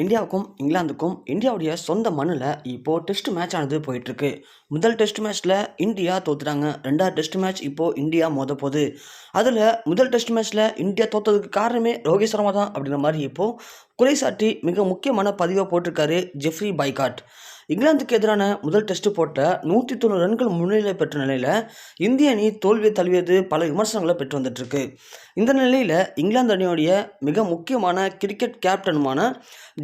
இந்தியாவுக்கும் இங்கிலாந்துக்கும் இந்தியாவுடைய சொந்த மண்ணில் இப்போது டெஸ்ட் மேட்ச் ஆனது போயிட்டுருக்கு. முதல் டெஸ்ட் மேட்ச்சில் இந்தியா தோத்துட்டாங்க. ரெண்டாவது டெஸ்ட் மேட்ச் இப்போது இந்தியா மோத போகுது. அதில் முதல் டெஸ்ட் மேட்ச்சில் இந்தியா தோற்றதுக்கு காரணமே ரோஹித் சர்மா தான் அப்படின்ற மாதிரி இப்போது குறைசாட்டி மிக முக்கியமான பதிவை போட்டிருக்காரு ஜெஃப்ரி பைகாட். இங்கிலாந்துக்கு எதிரான முதல் டெஸ்ட் போட்ட 190 ரன்கள் முன்னிலை பெற்ற நிலையில் இந்திய அணி தோல்வியை தழுவியது பல விமர்சனங்களை பெற்று வந்துட்டுருக்கு. இந்த நிலையில் இங்கிலாந்து அணியோடைய மிக முக்கியமான கிரிக்கெட் கேப்டனுமான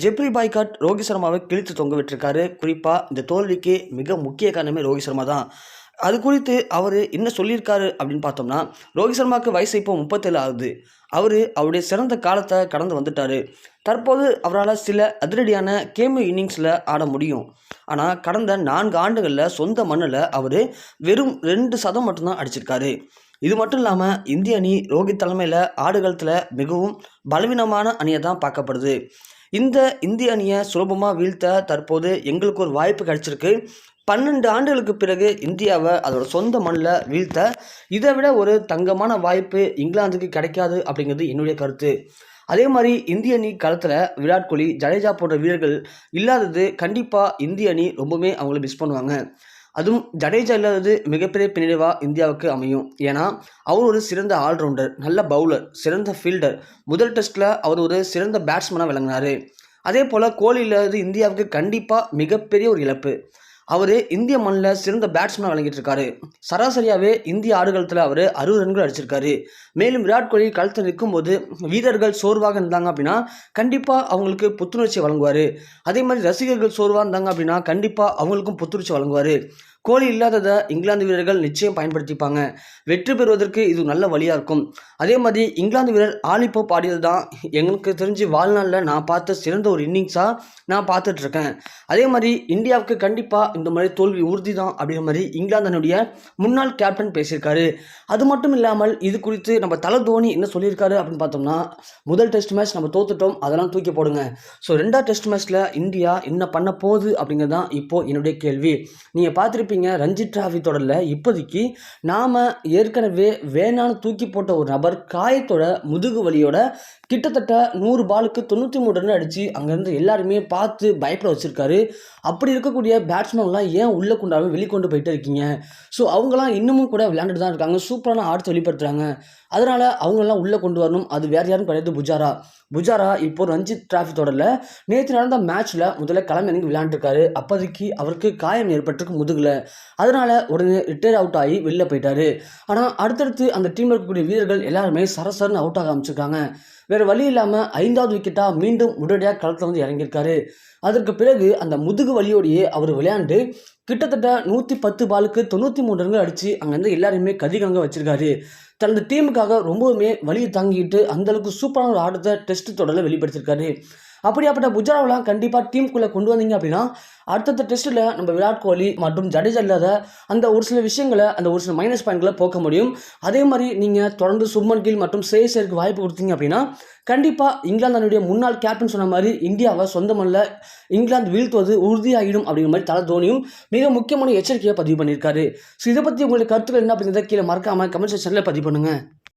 ஜெஃப்ரி பைகாட் ரோஹித் சர்மாவை கிழித்து தொங்க விட்டுருக்காரு. குறிப்பாக இந்த தோல்விக்கு மிக முக்கிய காரணமே ரோஹித் சர்மா தான். அது குறித்து அவர் என்ன சொல்லியிருக்காரு அப்படின்னு பார்த்தோம்னா, ரோஹித் சர்மாவுக்கு வயசு இப்போ 37 ஆகுது. அவருடைய சிறந்த காலத்தை கடந்து வந்துட்டார். தற்போது அவரால் சில அதிரடியான கேமு இன்னிங்ஸில் ஆட முடியும். ஆனால் கடந்த 4 ஆண்டுகளில் சொந்த மண்ணில் அவர் வெறும் 2 மட்டும்தான் அடிச்சிருக்காரு. இது மட்டும் இல்லாமல் இந்திய அணி ரோஹித் தலைமையில் ஆடுகளத்தில் மிகவும் பலவீனமான அணியை தான் பார்க்கப்படுது. இந்த இந்திய அணியை சுலபமாக வீழ்த்த தற்போது எங்களுக்கு ஒரு வாய்ப்பு கிடைச்சிருக்கு. 12 ஆண்டுகளுக்கு பிறகு இந்தியாவை அதோட சொந்த மண்ணில் வீழ்த்த இதை விட ஒரு தங்கமான வாய்ப்பு இங்கிலாந்துக்கு கிடைக்காது அப்படிங்கிறது என்னுடைய கருத்து. அதே மாதிரி இந்திய அணி களத்தில் விராட் கோலி, ஜடேஜா போன்ற வீரர்கள் இல்லாதது கண்டிப்பாக இந்திய அணி ரொம்பவுமே அவங்கள மிஸ் பண்ணுவாங்க. அதுவும் ஜடேஜா இல்லாதது மிகப்பெரிய பின்னடைவாக இந்தியாவுக்கு அமையும். ஏன்னா அவர் ஒரு சிறந்த ஆல்ரவுண்டர், நல்ல பவுலர், சிறந்த ஃபீல்டர். முதல் டெஸ்ட்டில் அவர் ஒரு சிறந்த பேட்ஸ்மேனாக விளங்கினார். அதே போல் கோலி இல்லாதது இந்தியாவுக்கு கண்டிப்பாக மிகப்பெரிய ஒரு இழப்பு. அவர் இந்திய மண்ணில் சிறந்த பேட்ஸ்மேனாக விளங்கிட்டு இருக்காரு. சராசரியாகவே இந்திய ஆடுகளத்தில் அவர் 60 ரன்கள் அடிச்சிருக்காரு. மேலும் விராட் கோலி களத்தில் நிற்கும்போது வீரர்கள் சோர்வாக இருந்தாங்க அப்படின்னா கண்டிப்பாக அவங்களுக்கு புத்துணர்ச்சி வழங்குவார். அதே மாதிரி ரசிகர்கள் சோர்வாக இருந்தாங்க அப்படின்னா கண்டிப்பாக அவங்களுக்கும் புத்துணர்ச்சி வழங்குவார். கோலி இல்லாததை இங்கிலாந்து வீரர்கள் நிச்சயம் பயன்படுத்திப்பாங்க. வெற்றி பெறுவதற்கு இது நல்ல வழியாக இருக்கும். அதே மாதிரி இங்கிலாந்து வீரர் ஆலி போப் ஆடியது தான் எனக்கு தெரிஞ்சு வாழ்நாளில் நான் பார்த்த சிறந்த ஒரு இன்னிங்ஸாக நான் பார்த்துட்ருக்கேன். அதே மாதிரி இந்தியாவுக்கு கண்டிப்பாக இந்த மாதிரி தோல்வி உறுதி தான் அப்படிங்கிற மாதிரி இங்கிலாந்தினுடைய முன்னாள் கேப்டன் பேசியிருக்காரு. அது மட்டும் இல்லாமல் இது குறித்து நம்ம தல தோனி என்ன சொல்லியிருக்காரு அப்படின்னு பார்த்தோம்னா, முதல் டெஸ்ட் மேட்ச் நம்ம தோத்துட்டோம், அதெல்லாம் தூக்கி போடுங்க. ஸோ 2வது டெஸ்ட் மேட்ச்சில் இந்தியா என்ன பண்ண போகுது அப்படிங்கிறது தான் இப்போது என்னுடைய கேள்வி. நீங்கள் பார்த்துருப்பீங்க ரஞ்சி டிராஃபி தொடரில் இப்போதைக்கு நாம் ஏற்கனவே வேணான்னு தூக்கி போட்ட ஒரு நபர் காயத்தோட முதுகு வலியோட கிட்டத்தட்ட 100 பாலுக்கு 93 ரன் அடித்து அங்கேருந்து எல்லாருமே பார்த்து பயப்பட வச்சுருக்காரு. அப்படி இருக்கக்கூடிய பேட்ஸ்மேன்லாம் ஏன் உள்ளே கொண்டாலும் வெளிக்கொண்டு போயிட்டே இருக்கீங்க? ஸோ அவங்களாம் இன்னமும் கூட விளையாண்டுட்டு தான் இருக்காங்க. சூப்பரான ஆட்டத்தை வெளிப்படுத்துகிறாங்க. அதனால் அவங்களெல்லாம் உள்ளே கொண்டு வரணும். அது வேறு யாரும் கிடையாது, புஜாரா இப்போ ரஞ்சி டிராஃபி தொடரில் நேற்று நடந்த மேட்ச்சில் முதல்ல கிளம்பி விளையாண்டுருக்காரு. அப்போதைக்கு அவருக்கு காயம் ஏற்பட்டிருக்கு முதுகில். அதனால் உடனே ரிட்டையர் அவுட் ஆகி வெளில போயிட்டார். ஆனால் அடுத்தடுத்து அந்த டீமில் இருக்கக்கூடிய வீரர்கள் எல்லாருமே சரசரன்னு அவுட் ஆக ஆரம்பிச்சிருக்காங்க. வேறு வழி இல்லாமல் 5வது விக்கெட்டாக மீண்டும் உடனடியாக களத்தில் இறங்கியிருக்காரு. அதற்கு பிறகு அந்த முதுகு வலியோடையே அவர் விளையாண்டு கிட்டத்தட்ட 110 பாலுக்கு 93 ரன்கள் அடித்து அங்கேருந்து எல்லாருமே கதிகலங்க வச்சிருக்காரு. தனது டீமுக்காக ரொம்பவுமே வலியை தாங்கிட்டு அந்தளவுக்கு சூப்பரான ஒரு ஆட்டத்தை டெஸ்ட் தொடரில் வெளிப்படுத்தியிருக்காரு. அப்படியாப்பட்ட புஜாராவெலாம் கண்டிப்பாக டீமுக்குள்ளே கொண்டு வந்தீங்க அப்படின்னா அடுத்தடுத்த டெஸ்ட்டில் நம்ம விராட் கோலி மற்றும் ஜடேஜா இல்லாத அந்த ஒரு சில விஷயங்களை, அந்த ஒரு சில மைனஸ் பாயிண்ட்களை போக்க முடியும். அதே மாதிரி நீங்கள் தொடர்ந்து சுப்மன் கில் மற்றும் சேஸருக்கு வாய்ப்பு கொடுத்தீங்க அப்படின்னா கண்டிப்பாக இங்கிலாந்து முன்னாள் கேப்டன் சொன்ன மாதிரி இந்தியாவை சொந்த மண்ணில் இங்கிலாந்து வீழ்த்துவது உறுதியாகிடும் அப்படிங்கிற மாதிரி தல தோனியும் மிக முக்கியமான எச்சரிக்கையை பதிவு பண்ணியிருக்காரு. ஸோ இதை பற்றி உங்களுக்கு கருத்துக்கள் என்ன அப்படிங்கிறத கீழே மறக்காமல் கமெண்ட் செக்ஷனில் பதிவு பண்ணுங்கள்.